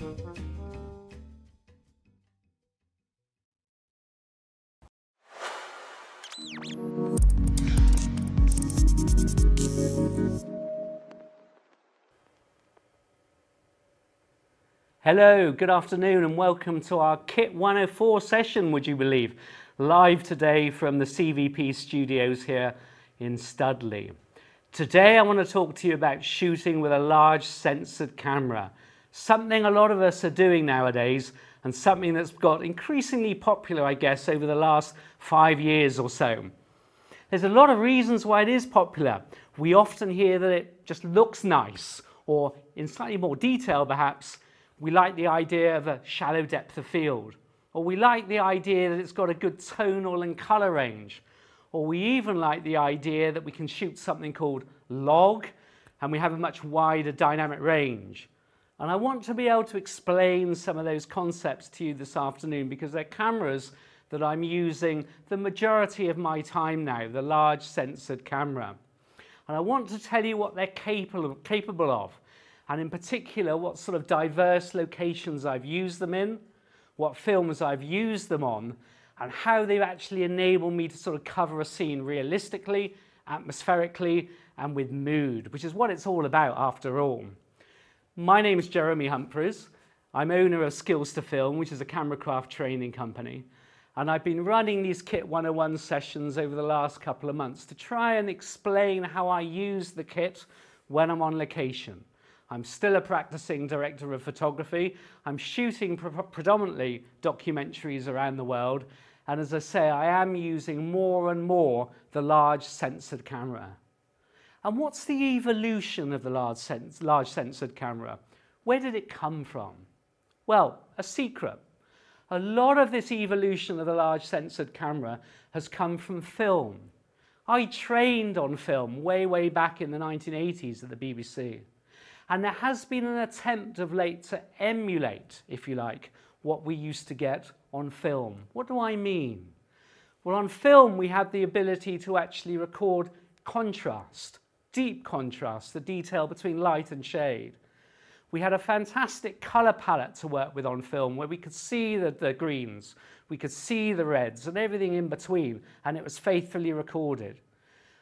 Hello, good afternoon and welcome to our Kit 104 session, would you believe? Live today from the CVP studios here in Studley. Today I want to talk to you about shooting with a large sensored camera. Something a lot of us are doing nowadays and something that's got increasingly popular, I guess, over the last 5 years or so. There's a lot of reasons why it is popular. We often hear that it just looks nice, or in slightly more detail perhaps, we like the idea of a shallow depth of field, or we like the idea that it's got a good tonal and color range, or we even like the idea that we can shoot something called log and we have a much wider dynamic range. And I want to be able to explain some of those concepts to you this afternoon because they're cameras that I'm using the majority of my time now, the large sensored camera. And I want to tell you what they're capable of. And in particular, what sort of diverse locations I've used them in, what films I've used them on, and how they've actually enabled me to sort of cover a scene realistically, atmospherically, and with mood, which is what it's all about after all. My name is Jeremy Humphries. I'm owner of Skills to Film, which is a camera craft training company. And I've been running these Kit 101 sessions over the last couple of months to try and explain how I use the kit when I'm on location. I'm still a practicing director of photography. I'm shooting predominantly documentaries around the world. And as I say, I am using more and more the large sensored camera. And what's the evolution of the large sensored camera? Where did it come from? Well, a secret. A lot of this evolution of the large sensored camera has come from film. I trained on film way back in the 1980s at the BBC. And there has been an attempt of late to emulate, if you like, what we used to get on film. What do I mean? Well, on film, we have the ability to actually record contrast, deep contrast, the detail between light and shade. We had a fantastic color palette to work with on film where we could see the greens, we could see the reds and everything in between, and it was faithfully recorded.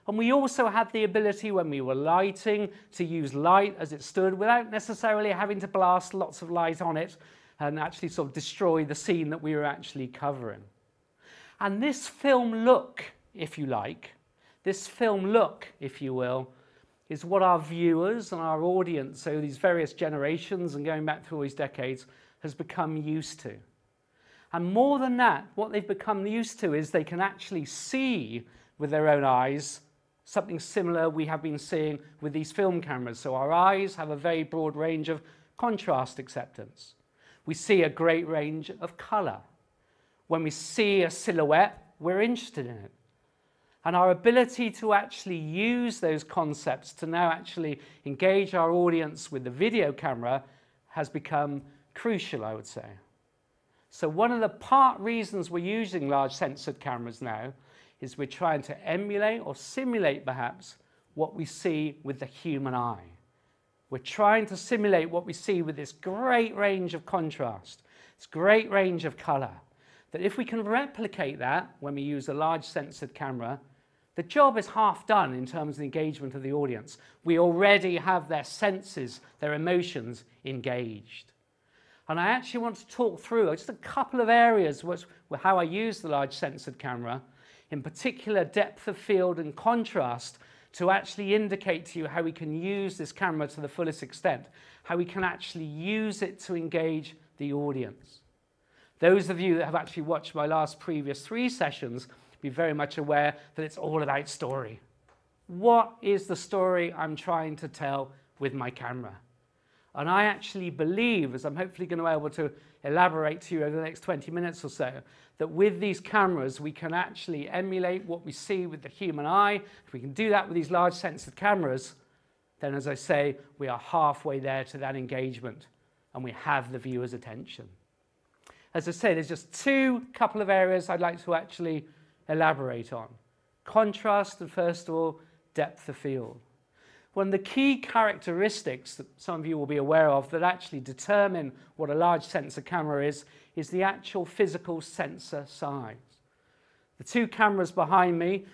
And we also had the ability when we were lighting to use light as it stood without necessarily having to blast lots of light on it and actually sort of destroy the scene that we were actually covering. And this film look, if you like, this film look, if you will, is what our viewers and our audience, so these various generations and going back through all these decades, has become used to. And more than that, what they've become used to is they can actually see with their own eyes something similar we have been seeing with these film cameras. So our eyes have a very broad range of contrast acceptance. We see a great range of color. When we see a silhouette, we're interested in it. And our ability to actually use those concepts to now actually engage our audience with the video camera has become crucial, I would say. So one of the reasons we're using large sensored cameras now is we're trying to emulate or simulate perhaps what we see with the human eye. We're trying to simulate what we see with this great range of contrast, this great range of color, that if we can replicate that when we use a large sensored camera, the job is half done in terms of the engagement of the audience. We already have their senses, their emotions engaged. And I actually want to talk through just a couple of areas how I use the large sensored camera, in particular depth of field and contrast, to actually indicate to you how we can use this camera to the fullest extent, how we can actually use it to engage the audience. Those of you that have actually watched my previous 3 sessions be very much aware that it's all about story. What is the story I'm trying to tell with my camera? And I actually believe, as I'm hopefully going to be able to elaborate to you over the next 20 minutes or so, that with these cameras we can actually emulate what we see with the human eye. If we can do that with these large sensored cameras, then as I say, we are halfway there to that engagement and we have the viewer's attention. As I say, there's just couple of areas I'd like to actually elaborate on. Contrast and, first of all, depth of field. One of the key characteristics that some of you will be aware of that actually determine what a large sensor camera is the actual physical sensor size. The two cameras behind me,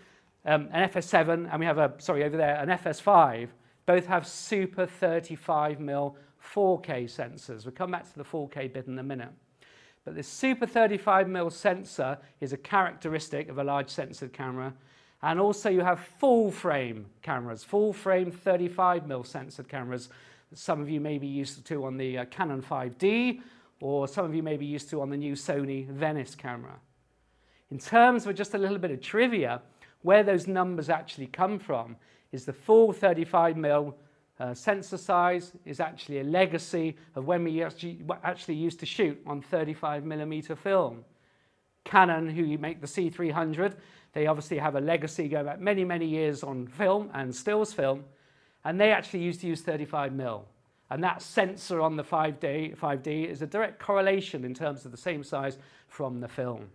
an FS7 and we have over there, an FS5, both have super 35mm 4K sensors. We'll come back to the 4K bit in a minute. But this super 35mm sensor is a characteristic of a large sensor camera. And also you have full frame cameras, full frame 35mm censored cameras that some of you may be used to on the Canon 5D, or some of you may be used to on the new Sony Venice camera. In terms of just a little bit of trivia, where those numbers actually come from is the full 35mm sensor size is actually a legacy of when we actually used to shoot on 35mm film. Canon, who make the C300, they obviously have a legacy going back many, many years on film and stills film, and they actually used to use 35mm. And that sensor on the 5D is a direct correlation in terms of the same size from the film.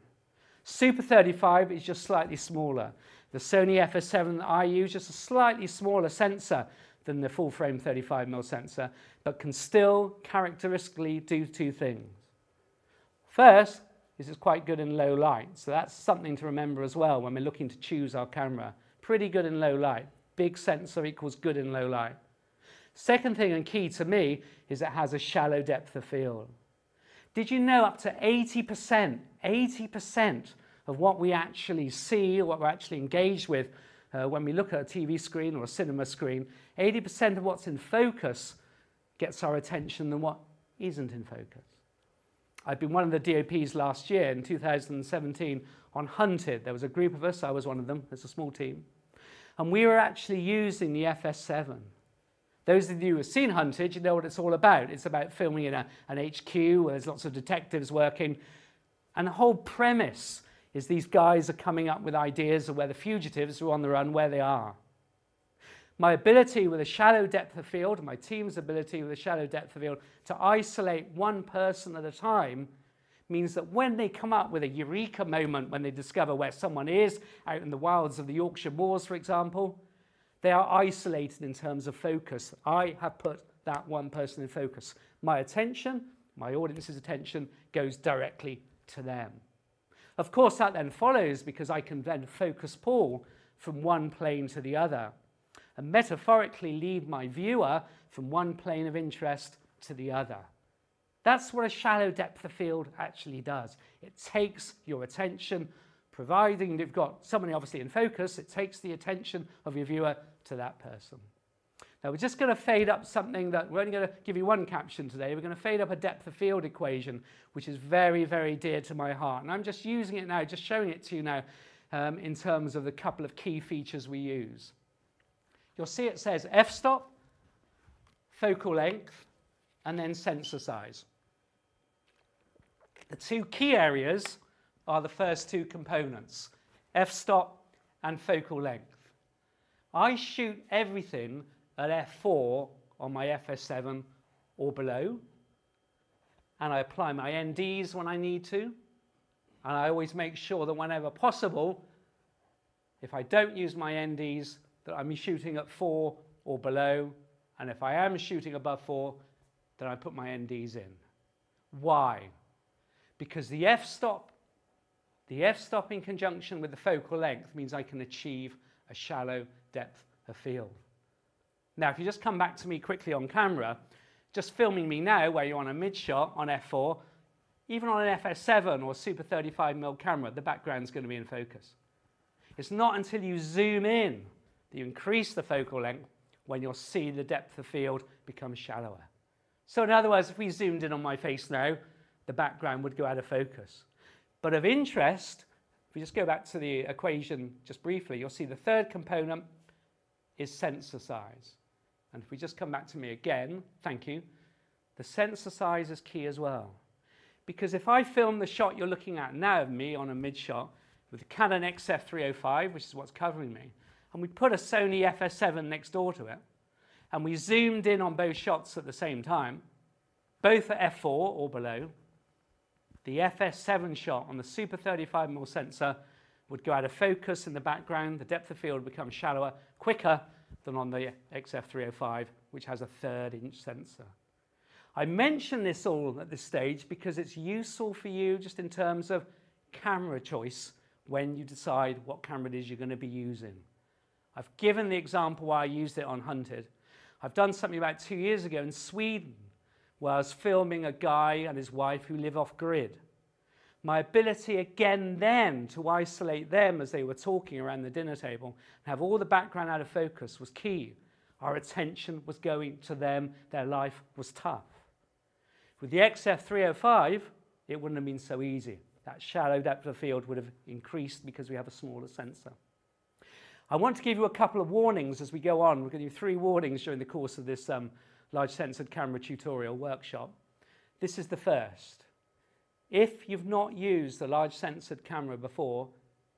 Super 35 is just slightly smaller. The Sony FS7 that I use is just a slightly smaller sensor than the full frame 35mm sensor, but can still characteristically do two things. First, this is quite good in low light, so that's something to remember as well when we're looking to choose our camera. Pretty good in low light. Big sensor equals good in low light. Second thing, and key to me, is it has a shallow depth of field. Did you know up to 80% of what we actually see, what we're actually engaged with when we look at a TV screen or a cinema screen, 80% of what's in focus gets our attention than what isn't in focus? I've been one of the DOPs last year in 2017 on Hunted. There was a group of us, I was one of them, there's a small team, and we were actually using the FS7. Those of you who have seen Hunted, you know what it's all about. It's about filming in an HQ where there's lots of detectives working, and the whole premise is these guys are coming up with ideas of where the fugitives who are on the run, where they are. My ability with a shallow depth of field, my team's ability with a shallow depth of field to isolate one person at a time means that when they come up with a eureka moment, when they discover where someone is, out in the wilds of the Yorkshire Moors, for example, they are isolated in terms of focus. I have put that one person in focus. My attention, my audience's attention, goes directly to them. Of course, that then follows because I can then focus pull from one plane to the other, and metaphorically lead my viewer from one plane of interest to the other. That's what a shallow depth of field actually does. It takes your attention, providing you've got somebody obviously in focus, it takes the attention of your viewer to that person. Now we're just going to fade up something that we're only going to give you one caption today. We're going to fade up a depth of field equation, which is very, very dear to my heart. And I'm just using it now, just showing it to you now in terms of the couple of key features we use. You'll see it says f-stop, focal length, and then sensor size. The two key areas are the first two components, f-stop and focal length. I shoot everything at f4 on my FS7 or below, and I apply my NDs when I need to, and I always make sure that whenever possible, if I don't use my NDs, that I'm shooting at 4 or below, and if I am shooting above 4, then I put my NDs in. Why? Because the f-stop in conjunction with the focal length means I can achieve a shallow depth of field. Now, if you just come back to me quickly on camera, just filming me now where you're on a mid shot on f4, even on an FS7 or super 35mm camera, the background's going to be in focus. It's not until you zoom in that you increase the focal length when you'll see the depth of field become shallower. So in other words, if we zoomed in on my face now, the background would go out of focus. But of interest, if we just go back to the equation just briefly, you'll see the third component is sensor size. And if we just come back to me again, thank you, the sensor size is key as well. Because if I film the shot you're looking at now of me on a mid shot with the Canon XF305, which is what's covering me, and we put a Sony FS7 next door to it, and we zoomed in on both shots at the same time, both at f4 or below, the FS7 shot on the super 35mm sensor would go out of focus in the background, the depth of field would become shallower, quicker, than on the XF305, which has a 1/3-inch sensor. I mention this all at this stage because it's useful for you just in terms of camera choice when you decide what camera it is you're going to be using. I've given the example why I used it on hunted. I've done something about 2 years ago in Sweden where I was filming a guy and his wife who live off-grid. My ability again then to isolate them as they were talking around the dinner table and have all the background out of focus was key. Our attention was going to them. Their life was tough. With the XF305, it wouldn't have been so easy. That shallow depth of field would have increased because we have a smaller sensor. I want to give you a couple of warnings as we go on. We're going to do 3 warnings during the course of this large sensored camera tutorial workshop. This is the first. If you've not used a large sensored camera before,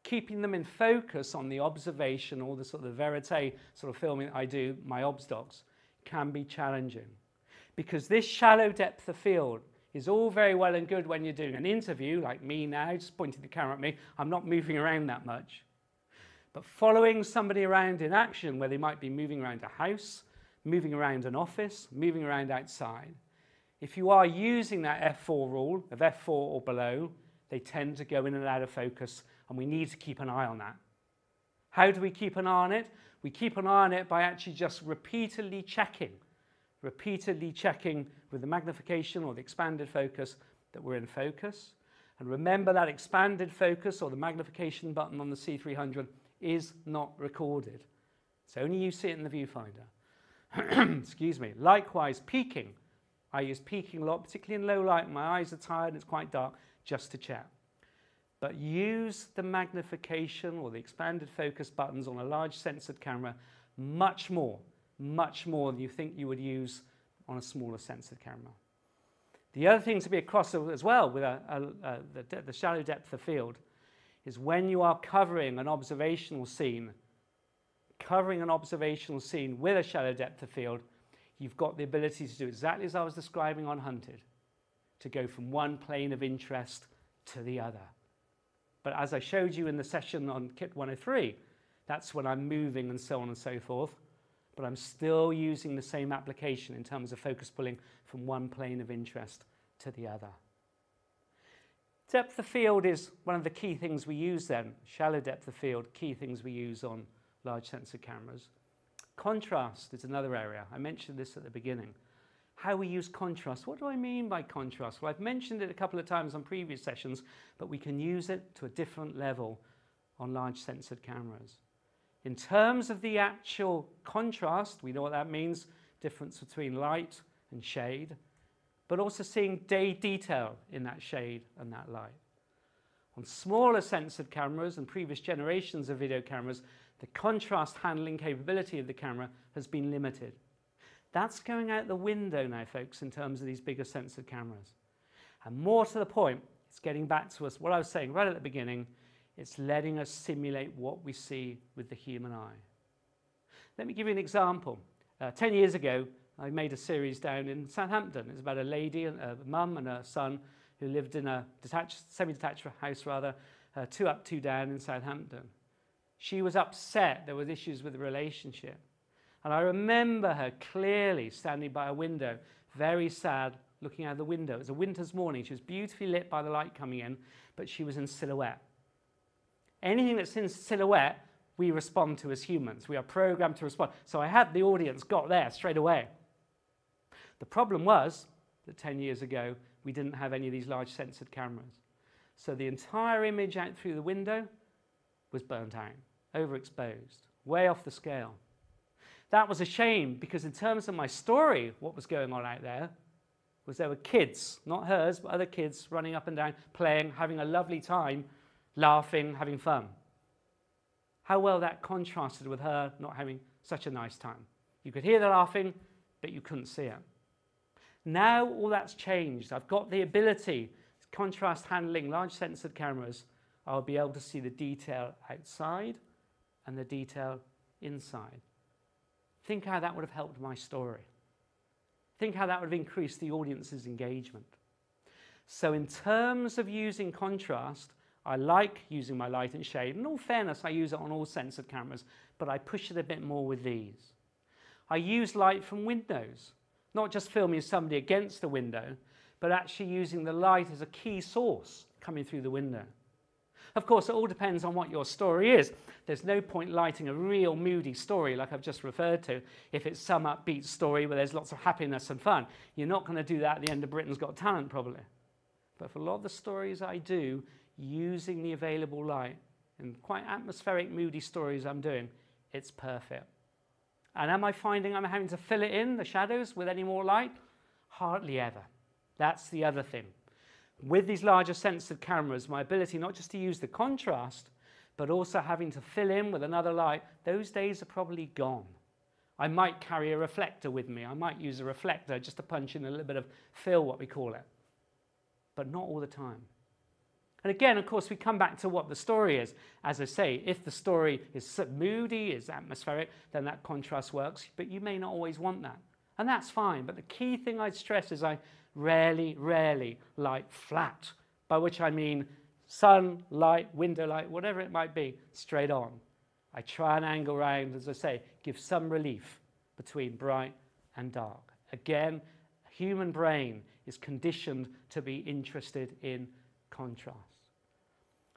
keeping them in focus on the observation or the sort of verite sort of filming that I do, my obs docs, can be challenging. Because this shallow depth of field is all very well and good when you're doing an interview, like me now, just pointing the camera at me. I'm not moving around that much. But following somebody around in action, where they might be moving around a house, moving around an office, moving around outside, if you are using that F4 rule, of F4 or below, they tend to go in and out of focus, and we need to keep an eye on that. How do we keep an eye on it? We keep an eye on it by actually just repeatedly checking with the magnification or the expanded focus that we're in focus. And remember that expanded focus or the magnification button on the C300 is not recorded. It's only you see it in the viewfinder. Excuse me. Likewise, peaking. I use peaking a lot, particularly in low light. My eyes are tired and it's quite dark, just to check. But use the magnification or the expanded focus buttons on a large sensored camera much more than you think you would use on a smaller sensored camera. The other thing to be across as well with the shallow depth of field is when you are covering an observational scene with a shallow depth of field, you've got the ability to do exactly as I was describing on hunted, to go from one plane of interest to the other. But as I showed you in the session on Kit 103, that's when I'm moving and so on and so forth. But I'm still using the same application in terms of focus pulling from one plane of interest to the other. Depth of field is one of the key things we use then. Shallow depth of field, key things we use on large sensor cameras. Contrast is another area. I mentioned this at the beginning. How we use contrast. What do I mean by contrast? Well, I've mentioned it a couple of times on previous sessions, but we can use it to a different level on large sensored cameras. In terms of the actual contrast, we know what that means, difference between light and shade, but also seeing detail in that shade and that light. On smaller sensored cameras and previous generations of video cameras, the contrast handling capability of the camera has been limited. That's going out the window now, folks, in terms of these bigger sensored cameras. And more to the point, it's getting back to us, what I was saying right at the beginning, it's letting us simulate what we see with the human eye. Let me give you an example. 10 years ago, I made a series down in Southampton. It was about a lady, a mum and a son, who lived in a semi-detached house, 2 up, 2 down in Southampton. She was upset. There was issues with the relationship. And I remember her clearly standing by a window, very sad, looking out the window. It was a winter's morning. She was beautifully lit by the light coming in, but she was in silhouette. Anything that's in silhouette, we respond to as humans. We are programmed to respond. So I had the audience got there straight away. The problem was that 10 years ago, we didn't have any of these large sensored cameras. So the entire image out through the window was burnt out, overexposed, way off the scale. That was a shame because in terms of my story, what was going on out there was there were kids, not hers, but other kids running up and down, playing, having a lovely time, laughing, having fun. How well that contrasted with her not having such a nice time. You could hear the laughing, but you couldn't see it. Now all that's changed. I've got the ability, contrast handling large sensored cameras, I'll be able to see the detail outside and the detail inside. Think how that would have helped my story. Think how that would have increased the audience's engagement. So in terms of using contrast, I like using my light and shade. In all fairness, I use it on all censored cameras, but I push it a bit more with these. I use light from windows, not just filming somebody against the window, but actually using the light as a key source coming through the window. Of course, it all depends on what your story is. There's no point lighting a real moody story like I've just referred to if it's some upbeat story where there's lots of happiness and fun. You're not going to do that at the end of Britain's Got Talent, probably. But for a lot of the stories I do, using the available light in quite atmospheric, moody stories I'm doing, it's perfect. And am I finding I'm having to fill it in, the shadows, with any more light? Hardly ever. That's the other thing. With these larger censored cameras, my ability not just to use the contrast, but also having to fill in with another light, those days are probably gone. I might carry a reflector with me. I might use a reflector just to punch in a little bit of fill, what we call it. But not all the time. And again, of course, we come back to what the story is. As I say, if the story is moody, is atmospheric, then that contrast works, but you may not always want that. And that's fine, but the key thing I'd stress is I rarely light flat, by which I mean sun, light, window light, whatever it might be, straight on. I try and angle around, as I say, give some relief between bright and dark. Again, a human brain is conditioned to be interested in contrast.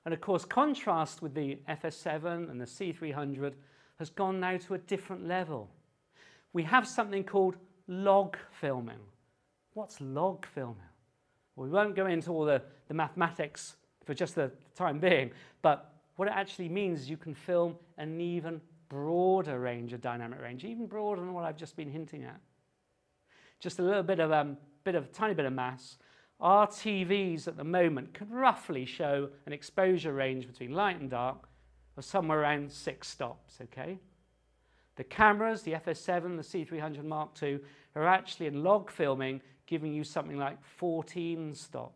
And of course, contrast with the FS7 and the C300 has gone now to a different level. We have something called log filming. What's log filming? Well, we won't go into all the mathematics for just the time being, but what it actually means is you can film an even broader range of dynamic range, even broader than what I've just been hinting at. Just a little bit of tiny bit of mass. Our TVs at the moment can roughly show an exposure range between light and dark of somewhere around 6 stops, okay? The cameras, the FS7, the C300 Mark II, are actually in log filming, giving you something like 14 stops.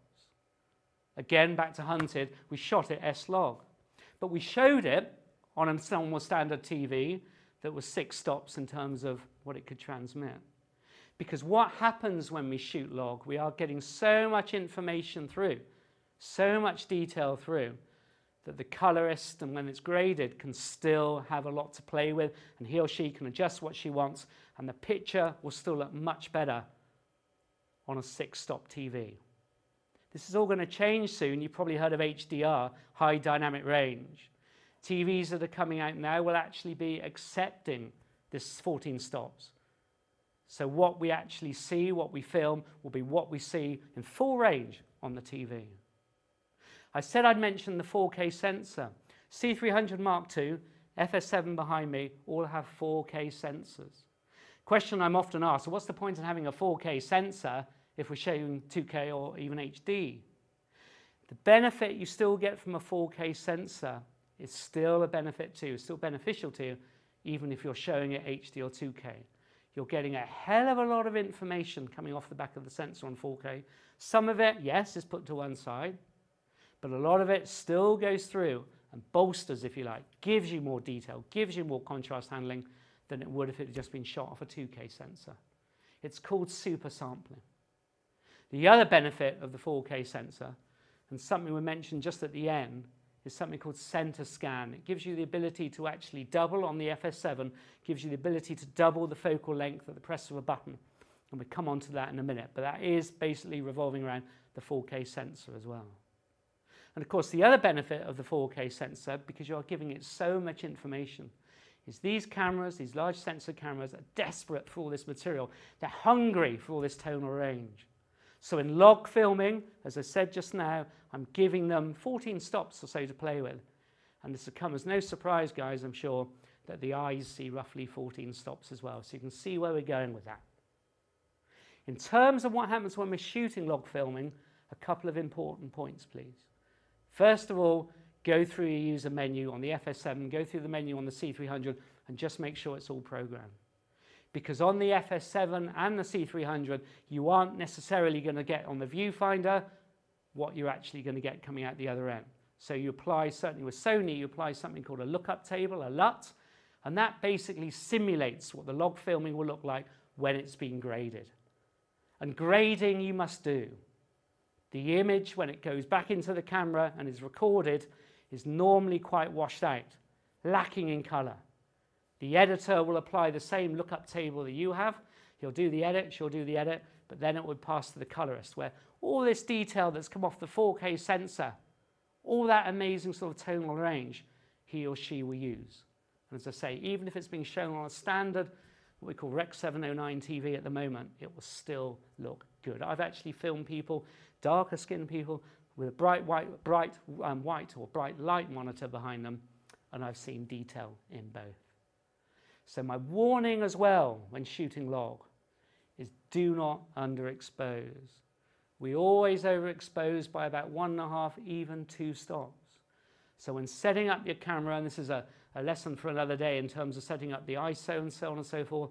Again, back to Hunted, we shot it S-log. But we showed it on a somewhat standard TV that was 6 stops in terms of what it could transmit. Because what happens when we shoot log, we are getting so much information through, so much detail through, that the colorist, and when it's graded, can still have a lot to play with, and he or she can adjust what she wants, and the picture will still look much better on a 6-stop TV. This is all going to change soon. You've probably heard of HDR, high dynamic range. TVs that are coming out now will actually be accepting this 14 stops. So what we actually see, what we film, will be what we see in full range on the TV. I said I'd mention the 4K sensor. C300 Mark II, FS7 behind me, all have 4K sensors. Question I'm often asked, so what's the point in having a 4K sensor if we're showing 2K or even HD? The benefit you still get from a 4K sensor is still a benefit to you, still beneficial to you, even if you're showing it HD or 2K. You're getting a hell of a lot of information coming off the back of the sensor on 4K. Some of it, yes, is put to one side, but a lot of it still goes through and bolsters, if you like, gives you more detail, gives you more contrast handling than it would if it had just been shot off a 2K sensor. It's called super sampling. The other benefit of the 4K sensor, and something we mentioned just at the end, is something called center scan. It gives you the ability to actually double on the FS7, gives you the ability to double the focal length at the press of a button. And we'll come on to that in a minute, but that is basically revolving around the 4K sensor as well. And of course, the other benefit of the 4K sensor, because you're giving it so much information, is these cameras, these large sensor cameras, are desperate for all this material. They're hungry for all this tonal range. So in log filming, as I said just now, I'm giving them 14 stops or so to play with. And this will come as no surprise, guys, I'm sure, that the eyes see roughly 14 stops as well. So you can see where we're going with that. In terms of what happens when we're shooting log filming, a couple of important points, please. First of all, go through your user menu on the FS7, go through the menu on the C300, and just make sure it's all programmed. Because on the FS7 and the C300, you aren't necessarily going to get on the viewfinder what you're actually going to get coming out the other end. So you apply, certainly with Sony, you apply something called a lookup table, a LUT, and that basically simulates what the log filming will look like when it's been graded. And grading you must do. The image, when it goes back into the camera and is recorded, is normally quite washed out, lacking in colour. The editor will apply the same lookup table that you have. He'll do the edit, she'll do the edit, but then it would pass to the colorist, where all this detail that's come off the 4K sensor, all that amazing sort of tonal range, he or she will use. And as I say, even if it's being shown on a standard, what we call Rec 709 TV at the moment, it will still look good. I've actually filmed people, darker skinned people, with a bright white or bright light monitor behind them, and I've seen detail in both. So my warning as well when shooting log is do not underexpose. We always overexpose by about 1.5, even 2 stops. So when setting up your camera, and this is a lesson for another day in terms of setting up the ISO and so on and so forth,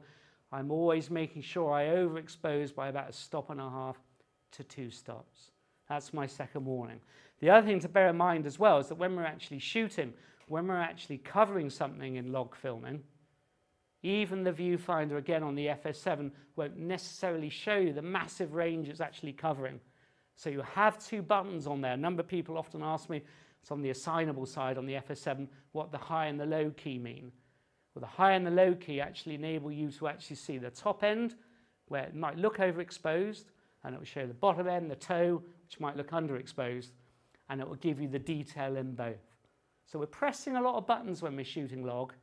I'm always making sure I overexpose by about 1.5 to 2 stops. That's my second warning. The other thing to bear in mind as well is that when we're actually shooting, when we're actually covering something in log filming, even the viewfinder, again on the FS7, won't necessarily show you the massive range it's actually covering. So you have 2 buttons on there. A number of people often ask me, it's on the assignable side on the FS7, what the high and the low key mean. Well, the high and the low key actually enable you to actually see the top end, where it might look overexposed, and it will show the bottom end, the toe, which might look underexposed, and it will give you the detail in both. So we're pressing a lot of buttons when we're shooting log,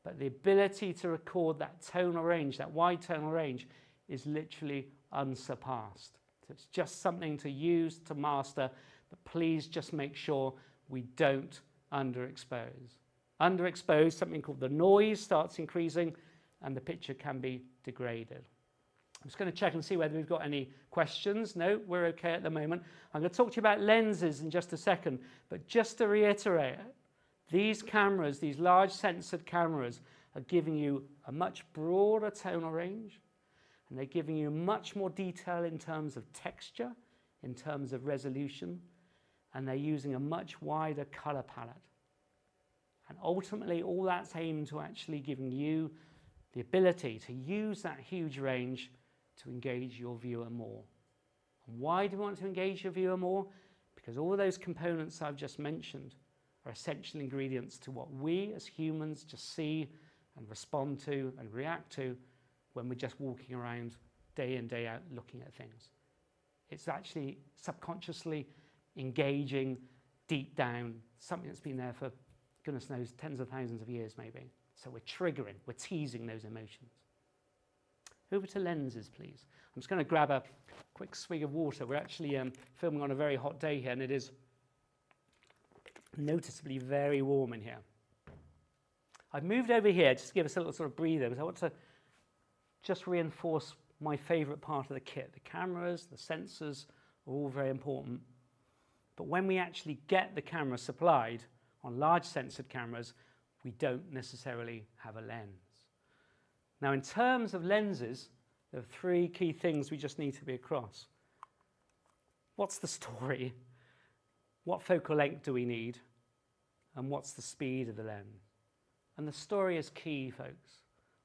but the ability to record that tonal range, that wide tonal range, is literally unsurpassed. So it's just something to use, to master, but please just make sure we don't underexpose. Underexposed, something called the noise starts increasing, and the picture can be degraded. I'm just going to check and see whether we've got any questions. No, we're okay at the moment. I'm going to talk to you about lenses in just a second, but just to reiterate, these cameras, these large sensored cameras, are giving you a much broader tonal range, and they're giving you much more detail in terms of texture, in terms of resolution, and they're using a much wider color palette. And ultimately, all that's aimed to actually giving you the ability to use that huge range to engage your viewer more. And why do we want to engage your viewer more? Because all those components I've just mentioned are essential ingredients to what we as humans just see and respond to and react to when we're just walking around day in, day out looking at things. It's actually subconsciously engaging deep down something that's been there for goodness knows tens of thousands of years maybe. So we're triggering, we're teasing those emotions. Over to lenses, please. I'm just going to grab a quick swig of water. We're actually filming on a very hot day here, and it is noticeably very warm in here. I've moved over here just to give us a little sort of breather, because I want to just reinforce my favourite part of the kit. The cameras, the sensors are all very important. But when we actually get the camera supplied on large sensored cameras, we don't necessarily have a lens. Now, in terms of lenses, there are 3 key things we just need to be across. What's the story? What focal length do we need? And what's the speed of the lens? And the story is key, folks.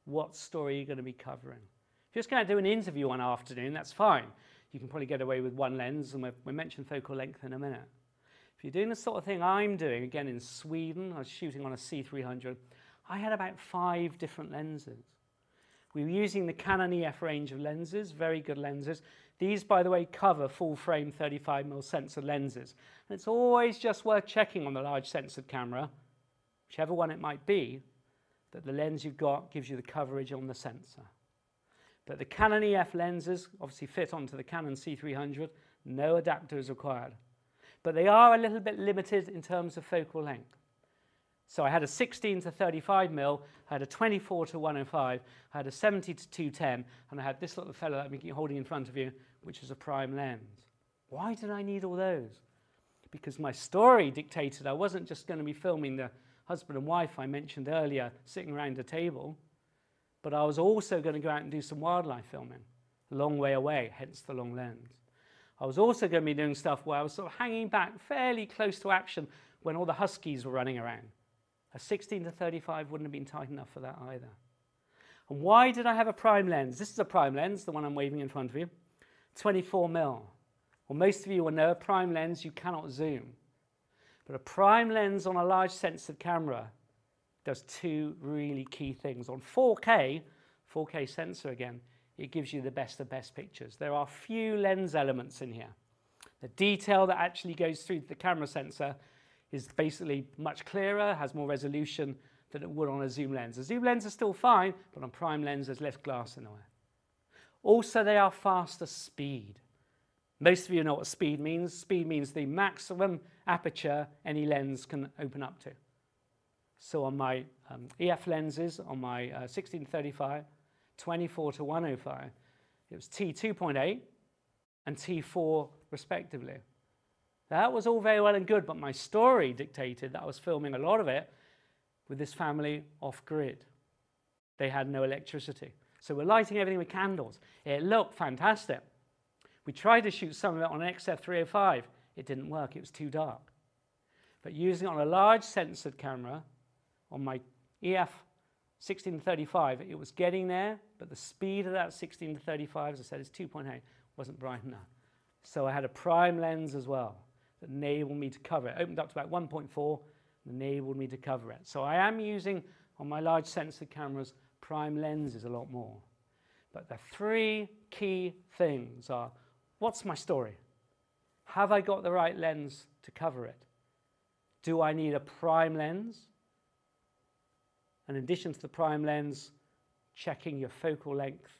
What story are you going to be covering? If you're just going to do an interview one afternoon, that's fine. You can probably get away with 1 lens, and we'll mention focal length in a minute. If you're doing the sort of thing I'm doing, again in Sweden, I was shooting on a C300, I had about 5 different lenses. We were using the Canon EF range of lenses, very good lenses. These, by the way, cover full-frame 35mm sensor lenses. And it's always just worth checking on the large sensored camera, whichever one it might be, that the lens you've got gives you the coverage on the sensor. But the Canon EF lenses obviously fit onto the Canon C300, no adapter is required. But they are a little bit limited in terms of focal length. So I had a 16 to 35mm, I had a 24 to 105, I had a 70 to 210, and I had this little fellow that I'm holding in front of you, which is a prime lens. Why did I need all those? Because my story dictated I wasn't just going to be filming the husband and wife I mentioned earlier sitting around a table, but I was also going to go out and do some wildlife filming, a long way away, hence the long lens. I was also going to be doing stuff where I was sort of hanging back fairly close to action when all the huskies were running around. A 16 to 35 wouldn't have been tight enough for that either. And why did I have a prime lens? This is a prime lens, the one I'm waving in front of you, 24mm. Well, most of you will know a prime lens you cannot zoom. But a prime lens on a large sensitive camera does two really key things. On 4K sensor again, it gives you the best of best pictures. There are few lens elements in here. The detail that actually goes through the camera sensor is basically much clearer, has more resolution than it would on a zoom lens. A zoom lens is still fine, but on prime lens there's less glass in the way. Also, they are faster speed. Most of you know what speed means. Speed means the maximum aperture any lens can open up to. So on my EF lenses, on my 16-35, 24-105, it was T2.8 and T4 respectively. That was all very well and good, but my story dictated that I was filming a lot of it with this family off-grid. They had no electricity. So we're lighting everything with candles. It looked fantastic. We tried to shoot some of it on an XF305. It didn't work, it was too dark. But using it on a large censored camera, on my EF 16-35, it was getting there, but the speed of that 16-35, as I said, is 2.8, wasn't bright enough. So I had a prime lens as well that enabled me to cover it. Opened up to about 1.4 and enabled me to cover it. So I am using, on my large censored cameras, prime lenses a lot more. But the three key things are, what's my story? Have I got the right lens to cover it? Do I need a prime lens? And in addition to the prime lens, checking your focal length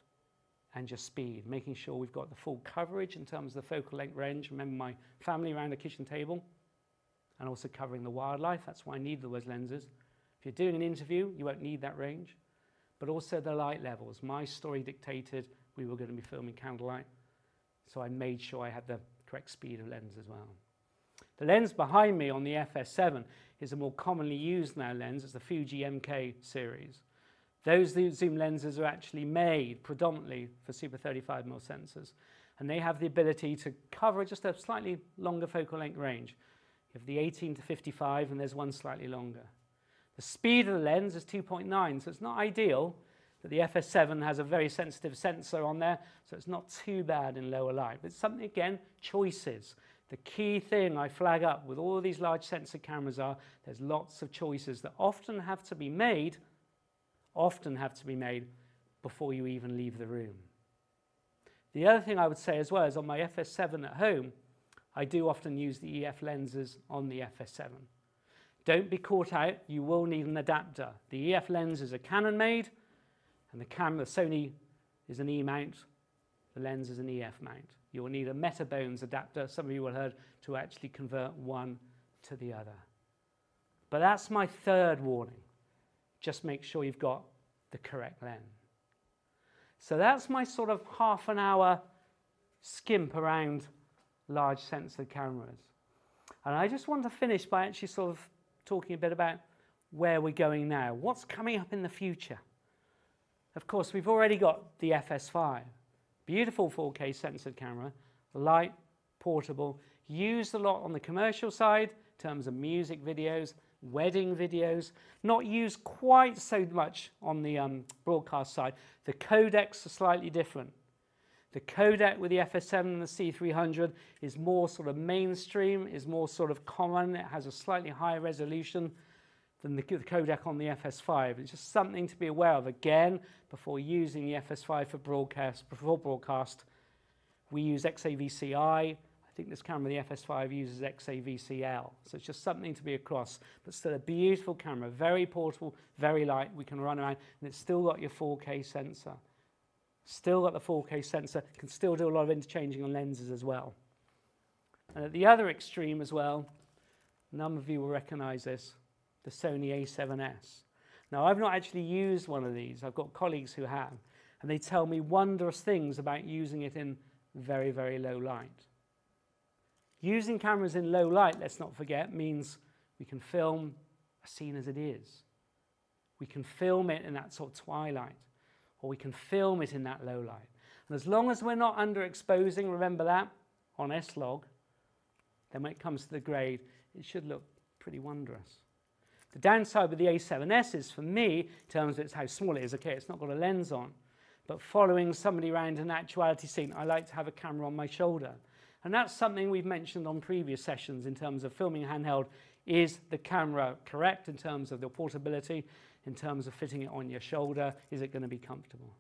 and your speed, making sure we've got the full coverage in terms of the focal length range. Remember my family around a kitchen table, and also covering the wildlife. That's why I need those lenses. If you're doing an interview, you won't need that range. But also the light levels. My story dictated we were going to be filming candlelight, so I made sure I had the correct speed of lens as well. The lens behind me on the FS7 is a more commonly used now lens. It's the Fuji MK series. Those zoom lenses are actually made predominantly for super 35mm sensors, and they have the ability to cover just a slightly longer focal length range. You have the 18-55, and there's one slightly longer. The speed of the lens is 2.9, so it's not ideal, but the FS7 has a very sensitive sensor on there, so it's not too bad in lower light. But it's something, again, choices. The key thing I flag up with all of these large sensor cameras are there's lots of choices that often have to be made before you even leave the room. The other thing I would say as well is on my FS7 at home, I do often use the EF lenses on the FS7. Don't be caught out, you will need an adapter. The EF lens is a Canon made, and the Sony is an E mount, the lens is an EF mount. You will need a Metabones adapter, some of you will have heard, to actually convert one to the other. But that's my third warning. Just make sure you've got the correct lens. So that's my sort of half an hour skimp around large sensor cameras. And I just want to finish by actually sort of talking a bit about where we're going now. What's coming up in the future? Of course, we've already got the FS5. Beautiful 4K censored camera, light, portable, used a lot on the commercial side in terms of music videos, wedding videos, not used quite so much on the broadcast side. The codecs are slightly different. The codec with the FS7 and the C300 is more sort of mainstream, is more sort of common. It has a slightly higher resolution than the codec on the FS5. It's just something to be aware of. Again, before using the FS5 for broadcast, we use XAVCI. I think this camera, the FS5, uses XAVCL. So it's just something to be across. But still a beautiful camera, very portable, very light. We can run around, and it's still got your 4K sensor. Still got the 4K sensor, can still do a lot of interchanging on lenses as well. And at the other extreme as well, a number of you will recognize this, the Sony A7S. Now, I've not actually used one of these. I've got colleagues who have, and they tell me wondrous things about using it in very, very low light. Using cameras in low light, let's not forget, means we can film a scene as it is. We can film it in that sort of twilight, or we can film it in that low light. And as long as we're not underexposing, remember that, on S-Log, then when it comes to the grade, it should look pretty wondrous. The downside with the A7S is, for me, in terms of how small it is, okay, it's not got a lens on, but following somebody around an actuality scene, I like to have a camera on my shoulder. And that's something we've mentioned on previous sessions in terms of filming handheld. Is the camera correct in terms of the portability, in terms of fitting it on your shoulder? Is it going to be comfortable?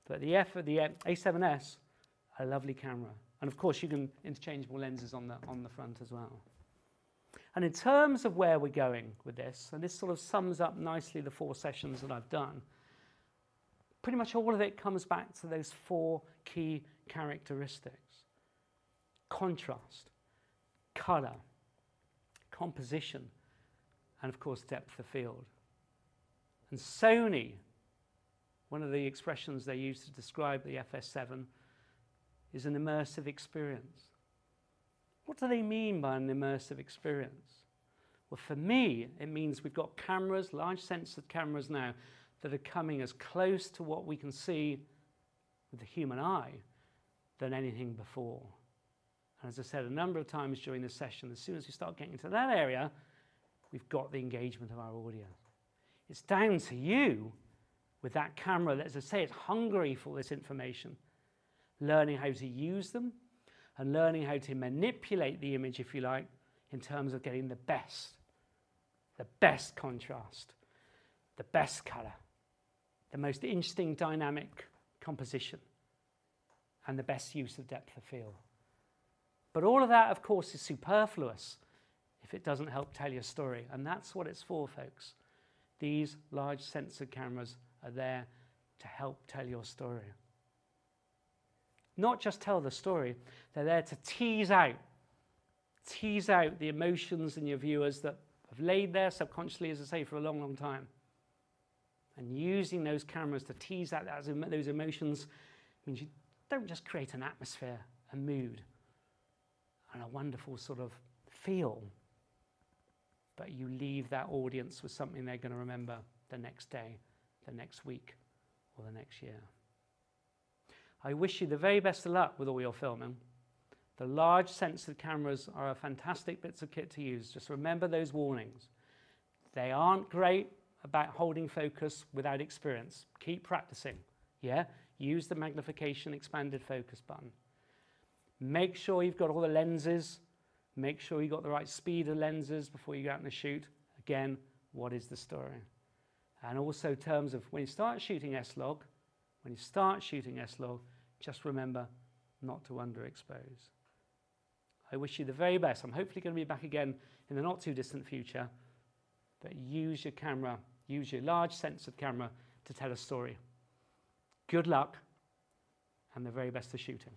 But the A7S, a lovely camera. And of course, you can interchangeable lenses on the front as well. And in terms of where we're going with this, and this sort of sums up nicely the 4 sessions that I've done, pretty much all of it comes back to those 4 key characteristics. Contrast, colour, composition, and of course depth of field. And Sony, one of the expressions they use to describe the FS7 is an immersive experience. What do they mean by an immersive experience? Well, for me, it means we've got cameras, large sensored cameras now, that are coming as close to what we can see with the human eye than anything before. And as I said a number of times during this session, as soon as we start getting into that area, we've got the engagement of our audience. It's down to you with that camera that, as I say, it's hungry for this information, learning how to use them and learning how to manipulate the image, if you like, in terms of getting the best contrast, the best color, the most interesting dynamic composition, and the best use of depth of field. But all of that, of course, is superfluous if it doesn't help tell your story. And that's what it's for, folks. These large sensor cameras are there to help tell your story. Not just tell the story, they're there to tease out the emotions in your viewers that have laid there subconsciously, as I say, for a long, long time. And using those cameras to tease out those emotions means you don't just create an atmosphere, a mood, and a wonderful sort of feel, but you leave that audience with something they're going to remember the next day, the next week, or the next year. I wish you the very best of luck with all your filming. The large sensor cameras are a fantastic bits of kit to use. Just remember those warnings. They aren't great about holding focus without experience. Keep practicing. Yeah? Use the magnification expanded focus button. Make sure you've got all the lenses. Make sure you've got the right speed of lenses before you go out and shoot. Again, what is the story? And also in terms of when you start shooting S-Log, just remember not to underexpose. I wish you the very best. I'm hopefully going to be back again in the not too distant future. But use your camera, use your large sensored camera to tell a story. Good luck and the very best of shooting.